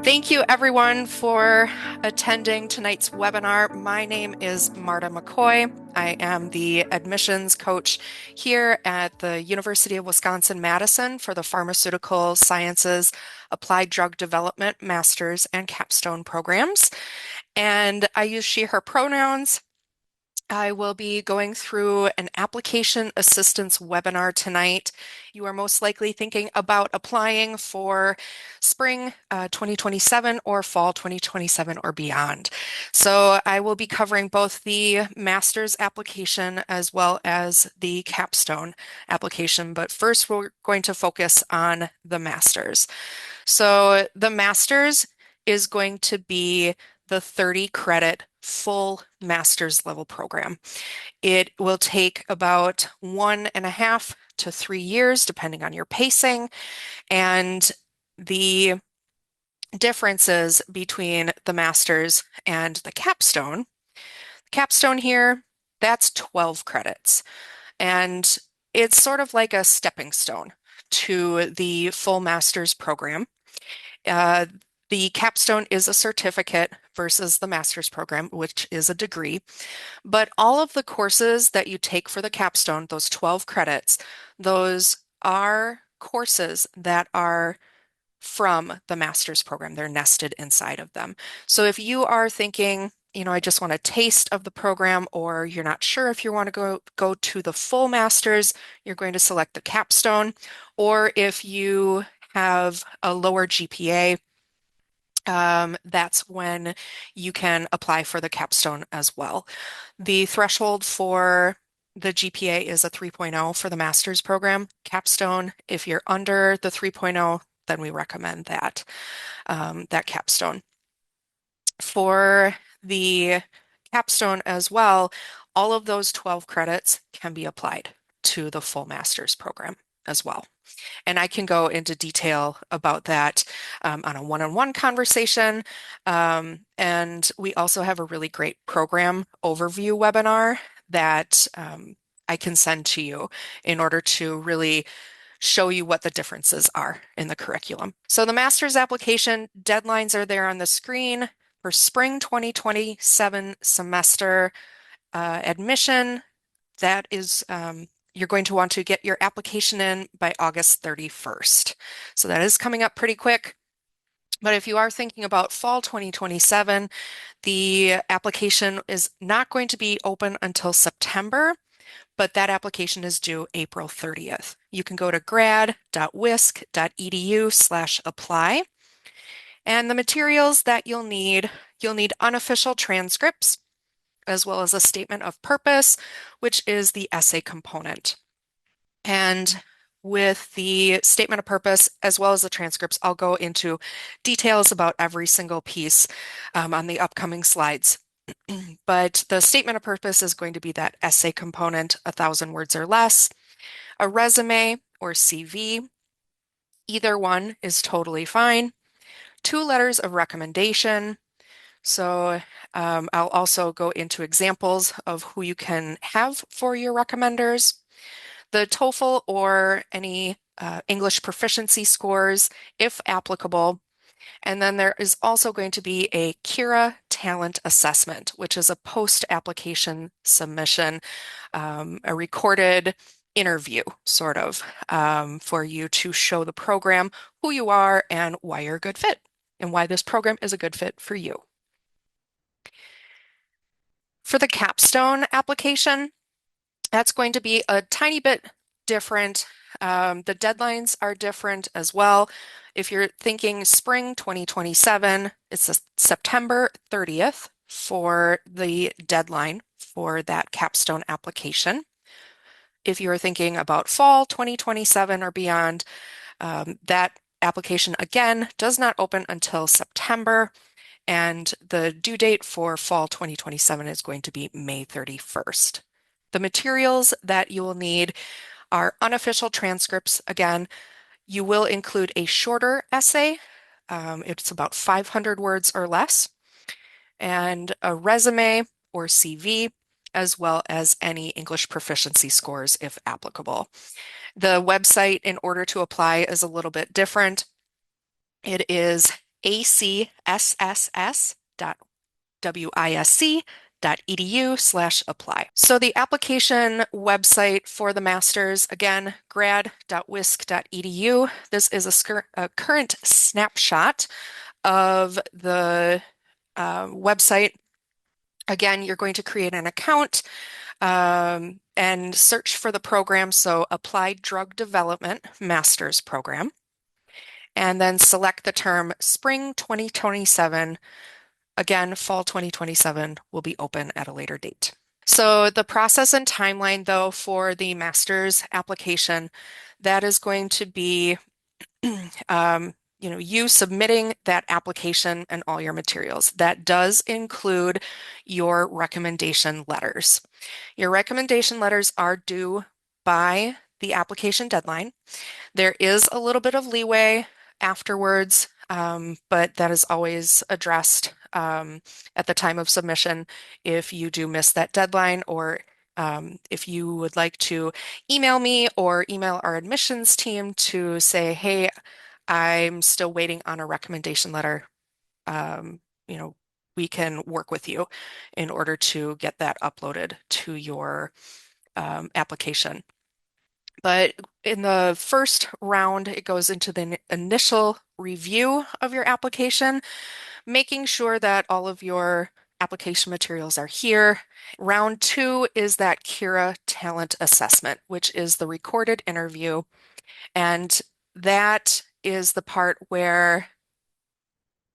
Thank you everyone for attending tonight's webinar. My name is Marta McCoy. I am the admissions coach here at the University of Wisconsin-Madison for the Pharmaceutical Sciences Applied Drug Development Masters and Capstone programs. And I use she, her pronouns. I will be going through an application assistance webinar tonight. You are most likely thinking about applying for spring 2027 or fall 2027 or beyond. So I will be covering both the master's application as well as the capstone application, but first we're going to focus on the master's. So the master's is going to be the 30 credit full master's level program. It will take about 1.5 to 3 years, depending on your pacing. And the differences between the master's and the capstone here, that's 12 credits. And it's sort of like a stepping stone to the full master's program. Uh, the capstone is a certificate versus the master's program, which is a degree. But all of the courses that you take for the capstone, those 12 credits, those are courses that are from the master's program. They're nested inside of them. So if you are thinking, I just want a taste of the program, or you're not sure if you want to go to the full master's, you're going to select the capstone. Or if you have a lower GPA, that's when you can apply for the capstone as well. The threshold for the GPA is a 3.0 for the master's program. Capstone, if you're under the 3.0, then we recommend that capstone. For the capstone as well, all of those 12 credits can be applied to the full master's program as well. And I can go into detail about that on a one-on-one conversation. And we also have a really great program overview webinar that I can send to you in order to really show you what the differences are in the curriculum. So the master's application deadlines are there on the screen for spring 2027 semester admission. That is you're going to want to get your application in by August 31st. So that is coming up pretty quick. But if you are thinking about fall 2027, the application is not going to be open until September, but that application is due April 30th. You can go to grad.wisc.edu/apply. And the materials that you'll need unofficial transcripts, as well as a statement of purpose, which is the essay component. And with the statement of purpose, as well as the transcripts, I'll go into details about every single piece on the upcoming slides. But the statement of purpose is going to be that essay component, 1,000 words or less. A resume or CV, either one is totally fine. 2 letters of recommendation. So I'll also go into examples of who you can have for your recommenders. The TOEFL or any English proficiency scores, if applicable. And then there is also going to be a Kira talent assessment, which is a post-application submission, a recorded interview, sort of, for you to show the program who you are and why you're a good fit and why this program is a good fit for you. For the capstone application, that's going to be a tiny bit different. The deadlines are different as well. If you're thinking spring 2027, it's a September 30th for the deadline for that capstone application. If you're thinking about fall 2027 or beyond, that application again does not open until September, and the due date for fall 2027 is going to be May 31st. The materials that you will need are unofficial transcripts. Again, you will include a shorter essay. It's about 500 words or less, and a resume or CV, as well as any English proficiency scores if applicable. The website in order to apply is a little bit different. It is acesss.wisc.edu/apply. So the application website for the master's, again, grad.wisc.edu. This is a current snapshot of the website. Again, you're going to create an account and search for the program, so Applied Drug Development Master's Program, and then select the term Spring 2027. Again, Fall 2027 will be open at a later date. So the process and timeline, though, for the master's application, that is going to be you submitting that application and all your materials. That does include your recommendation letters. Your recommendation letters are due by the application deadline. There is a little bit of leeway afterwards, but that is always addressed at the time of submission if you do miss that deadline, or if you would like to email me or email our admissions team to say, hey, I'm still waiting on a recommendation letter. Um, you know, we can work with you in order to get that uploaded to your application. But in the first round, it goes into the initial review of your application, making sure that all of your application materials are here. Round two is that Kira talent assessment, which is the recorded interview. And that is the part where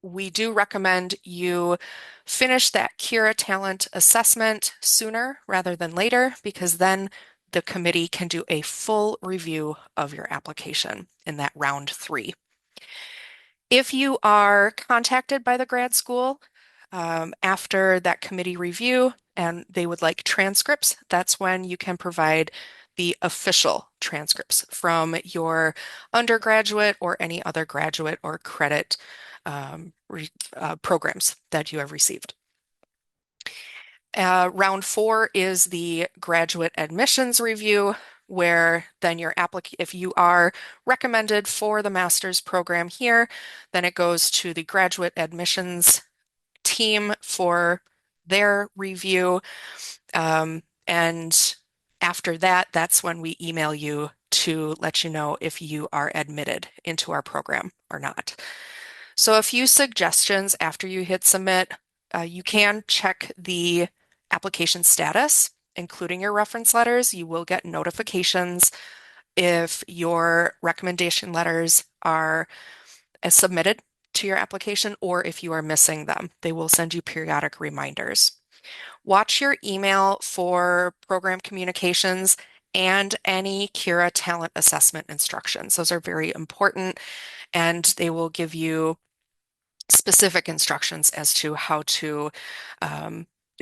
we do recommend you finish that Kira talent assessment sooner rather than later, because then the committee can do a full review of your application in that round three. If you are contacted by the grad school after that committee review and they would like transcripts, that's when you can provide the official transcripts from your undergraduate or any other graduate or credit programs that you have received. Round four is the graduate admissions review, where then if you are recommended for the master's program here, then it goes to the graduate admissions team for their review. And after that, that's when we email you to let you know if you are admitted into our program or not. So a few suggestions after you hit submit. You can check the application status, including your reference letters. You will get notifications if your recommendation letters are submitted to your application or if you are missing them. They will send you periodic reminders. Watch your email for program communications and any Kira talent assessment instructions. Those are very important, and they will give you specific instructions as to how to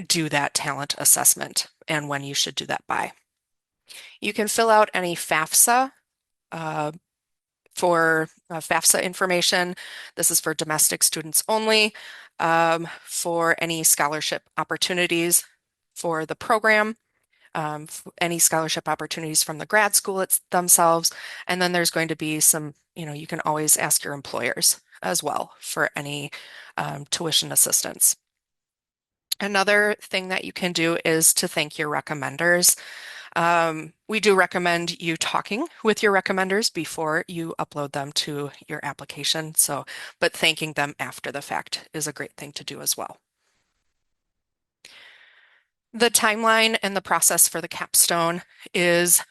do that talent assessment and when you should do that by. You can fill out any FAFSA for FAFSA information. This is for domestic students only, for any scholarship opportunities for the program, any scholarship opportunities from the grad school themselves. And then there's going to be some, you can always ask your employers as well for any tuition assistance. Another thing that you can do is to thank your recommenders. We do recommend you talking with your recommenders before you upload them to your application. But thanking them after the fact is a great thing to do as well. The timeline and the process for the capstone is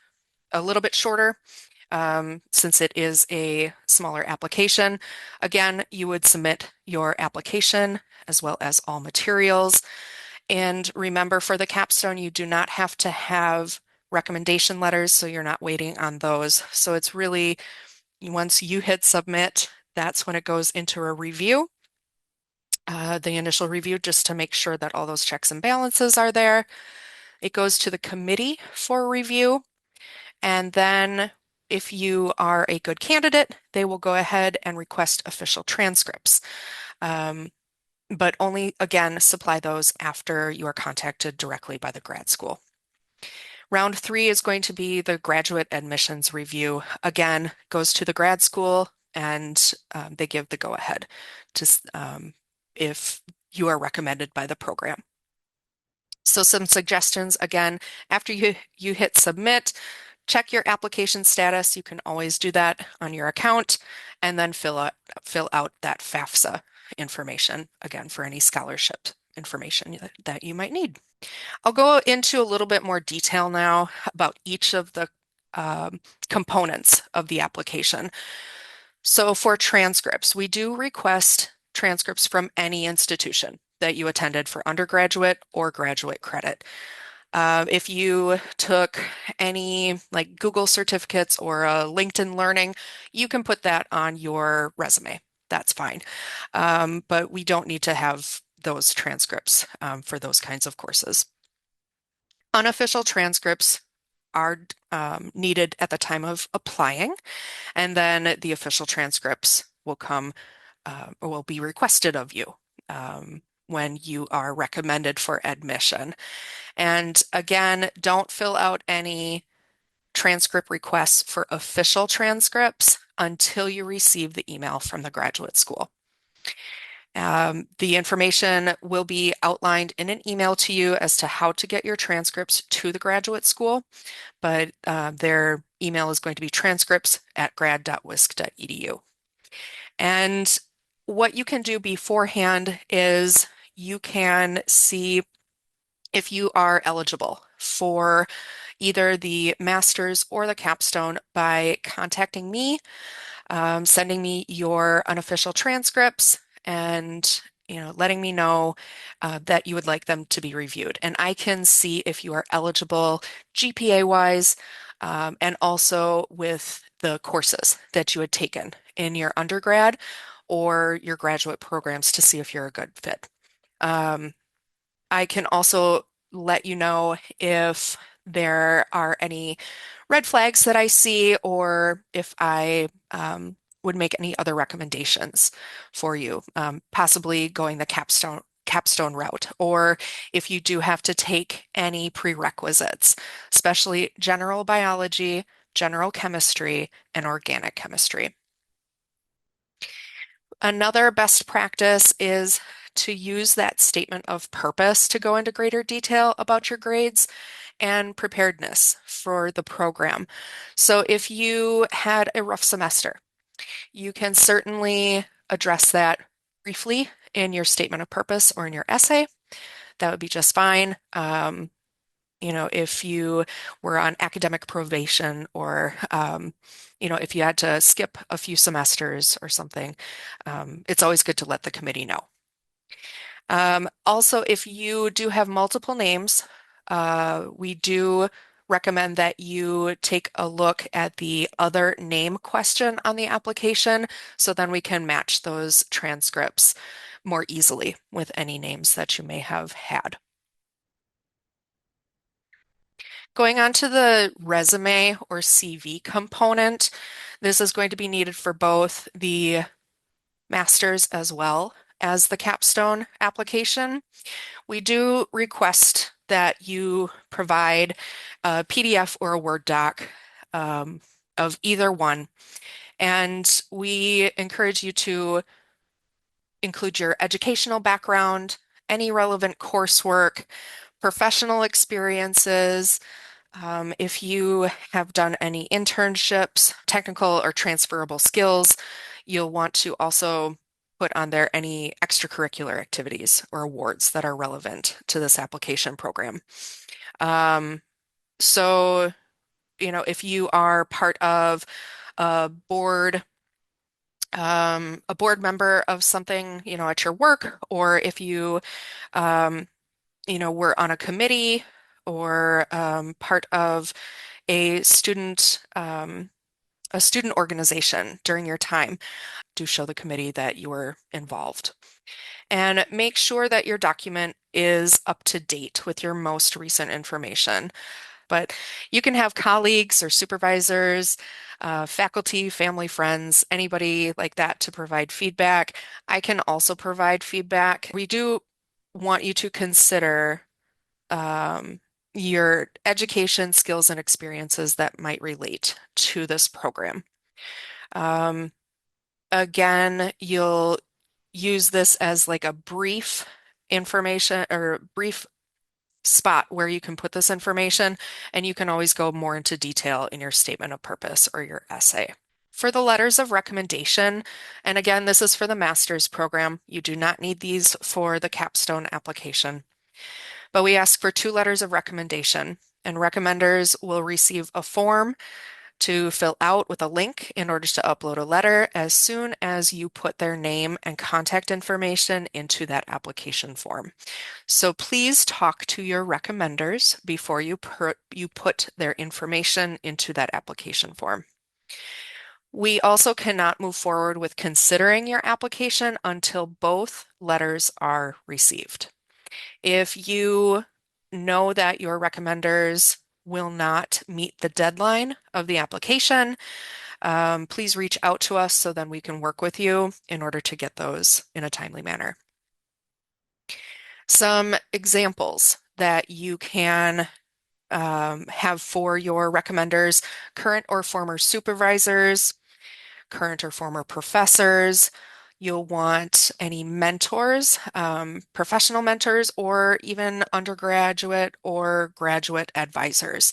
a little bit shorter since it is a smaller application. Again, you would submit your application as well as all materials. And remember, for the capstone, you do not have to have recommendation letters, so you're not waiting on those. So it's really, once you hit submit, that's when it goes into a review, the initial review, just to make sure that all those checks and balances are there. It goes to the committee for review, and then if you are a good candidate, they will go ahead and request official transcripts. But only, again, supply those after you are contacted directly by the grad school. Round three is going to be the graduate admissions review. Again, goes to the grad school. and they give the go-ahead to if you are recommended by the program. So some suggestions again, after you hit submit, check your application status. You can always do that on your account and then fill out that FAFSA information again for any scholarship information that you might need. I'll go into a little bit more detail now about each of the um, components of the application. So for transcripts, we do request transcripts from any institution that you attended for undergraduate or graduate credit. If you took any like Google certificates or LinkedIn Learning, you can put that on your resume. That's fine. But we don't need to have those transcripts for those kinds of courses. Unofficial transcripts are needed at the time of applying, and then the official transcripts will come or will be requested of you when you are recommended for admission. And again, don't fill out any transcript requests for official transcripts until you receive the email from the graduate school. The information will be outlined in an email to you as to how to get your transcripts to the graduate school, but their email is going to be transcripts@grad.wisc.edu. And what you can do beforehand is you can see if you are eligible for either the master's or the capstone by contacting me, sending me your unofficial transcripts, and letting me know that you would like them to be reviewed. And I can see if you are eligible GPA wise, and also with the courses that you had taken in your undergrad or your graduate programs to see if you're a good fit. Um, I can also let you know if there are any red flags that I see or if I would make any other recommendations for you, possibly going the capstone route, or if you do have to take any prerequisites, especially general biology, general chemistry, and organic chemistry. Another best practice is to use that statement of purpose to go into greater detail about your grades and preparedness for the program. So if you had a rough semester, you can certainly address that briefly in your statement of purpose or in your essay. That would be just fine. If you were on academic probation or, if you had to skip a few semesters or something, it's always good to let the committee know. Also, if you do have multiple names, we do recommend that you take a look at the other name question on the application, so then we can match those transcripts more easily with any names that you may have had. Going on to the resume or CV component, this is going to be needed for both the master's as well as the capstone application. We do request that you provide a PDF or a Word doc of either one, and we encourage you to include your educational background, any relevant coursework, professional experiences, if you have done any internships, technical or transferable skills, you'll want to also put on there any extracurricular activities or awards that are relevant to this application program. Um, so, if you are part of a board, a board member of something, at your work, or if you, um, were on a committee or part of a student organization during your time, do show the committee that you were involved. And make sure that your document is up to date with your most recent information. But you can have colleagues or supervisors, faculty, family, friends, anybody like that to provide feedback. I can also provide feedback. We do want you to consider your education, skills, and experiences that might relate to this program. Um, Again, you'll use this as like a brief information or brief spot where you can put this information, and you can always go more into detail in your statement of purpose or your essay. For the letters of recommendation, and again, this is for the master's program, you do not need these for the capstone application, but we ask for 2 letters of recommendation, and recommenders will receive a form to fill out with a link in order to upload a letter as soon as you put their name and contact information into that application form. So please talk to your recommenders before you put their information into that application form. We also cannot move forward with considering your application until both letters are received. If you know that your recommenders will not meet the deadline of the application, please reach out to us so then we can work with you in order to get those in a timely manner. Some examples that you can have for your recommenders: current or former supervisors, current or former professors. You'll want any mentors, professional mentors, or even undergraduate or graduate advisors.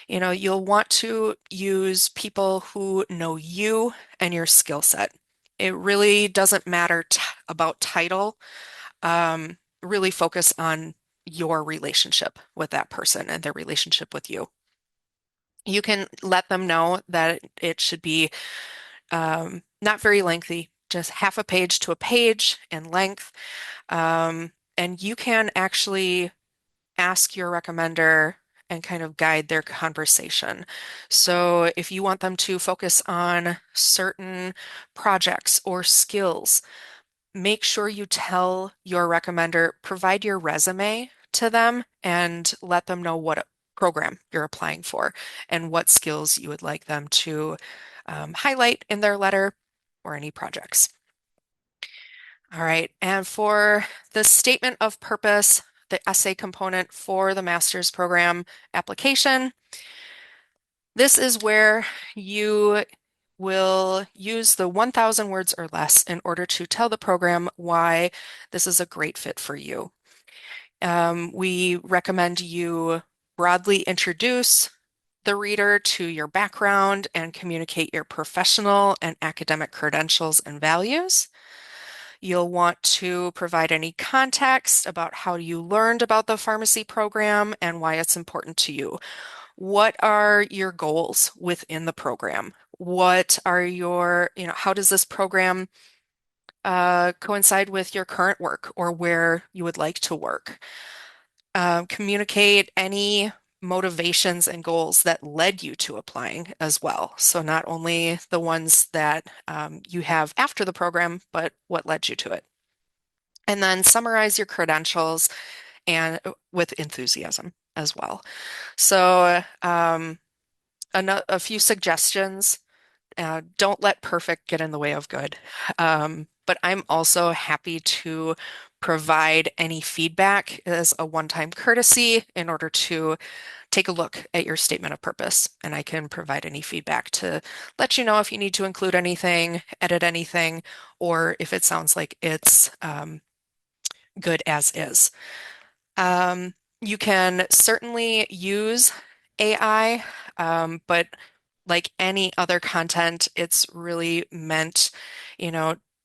You'll want to use people who know you and your skill set. It really doesn't matter about title. Really focus on your relationship with that person and their relationship with you. You can let them know that it should be not very lengthy, just half a page to a page in length. And you can actually ask your recommender and kind of guide their conversation. So if you want them to focus on certain projects or skills, make sure you tell your recommender, provide your resume to them and let them know what program you're applying for and what skills you would like them to highlight in their letter or any projects. All right, and for the statement of purpose, the essay component for the master's program application, this is where you will use the 1,000 words or less in order to tell the program why this is a great fit for you. We recommend you broadly introduce the reader to your background and communicate your professional and academic credentials and values. You'll want to provide any context about how you learned about the pharmacy program and why it's important to you. What are your goals within the program? What are how does this program coincide with your current work or where you would like to work? Communicate any motivations and goals that led you to applying as well. So not only the ones that you have after the program, but what led you to it. And then summarize your credentials and with enthusiasm as well. So a few suggestions. Don't let perfect get in the way of good. But I'm also happy to provide any feedback as a one-time courtesy in order to take a look at your statement of purpose. And I can provide any feedback to let you know if you need to include anything, edit anything, or if it sounds like it's good as is. You can certainly use AI, but like any other content, it's really meant,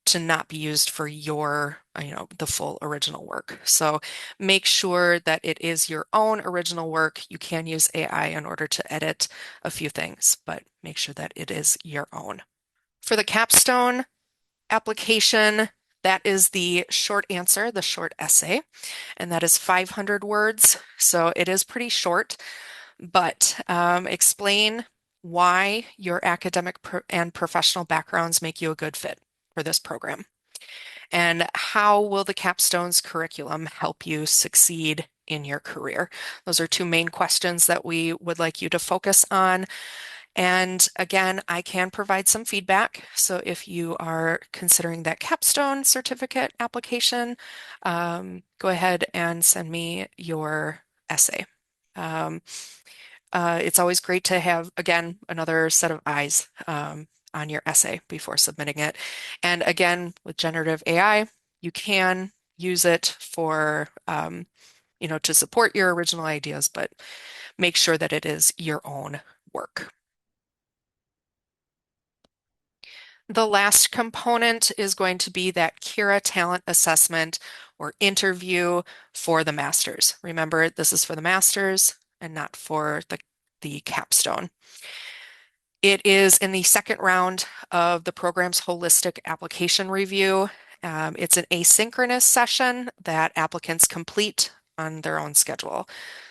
to not be used for the full original work. So make sure that it is your own original work. You can use AI in order to edit a few things, but make sure that it is your own. For the capstone application, that is the short answer, the short essay, and that is 500 words. So it is pretty short, but explain why your academic and professional backgrounds make you a good fit for this program. And how will the capstone's curriculum help you succeed in your career? Those are 2 main questions that we would like you to focus on. And again, I can provide some feedback. So if you are considering that capstone certificate application, go ahead and send me your essay. It's always great to have, again, another set of eyes on your essay before submitting it. And again, with generative AI, you can use it for, to support your original ideas, but make sure that it is your own work. The last component is going to be that Kira talent assessment or interview for the masters. Remember, this is for the masters and not for the capstone. It is in the second round of the program's holistic application review. It's an asynchronous session that applicants complete on their own schedule.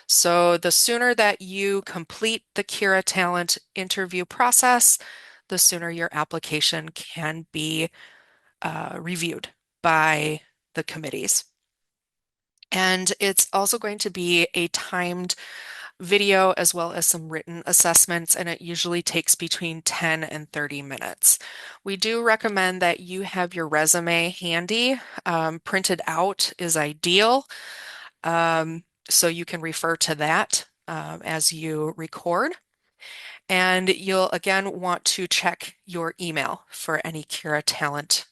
So the sooner that you complete the Kira Talent interview process, the sooner your application can be reviewed by the committees. And it's also going to be a timed video as well as some written assessments, and it usually takes between 10 and 30 minutes. We do recommend that you have your resume handy. Printed out is ideal, so you can refer to that as you record. And you'll again want to check your email for any Kira Talent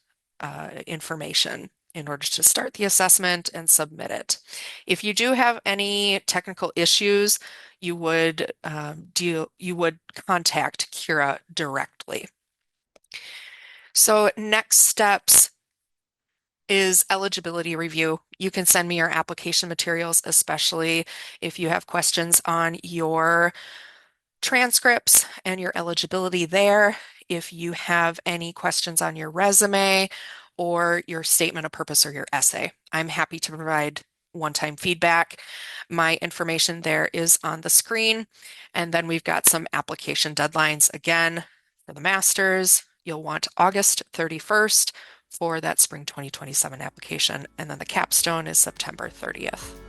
information in order to start the assessment and submit it. If you do have any technical issues, you would contact Kira directly. So next steps is eligibility review. You can send me your application materials, especially if you have questions on your transcripts and your eligibility there. If you have any questions on your resume or your statement of purpose or your essay, I'm happy to provide one-time feedback. My information there is on the screen. And then we've got some application deadlines. Again, for the masters, you'll want August 31st for that spring 2027 application. And then the capstone is September 30th.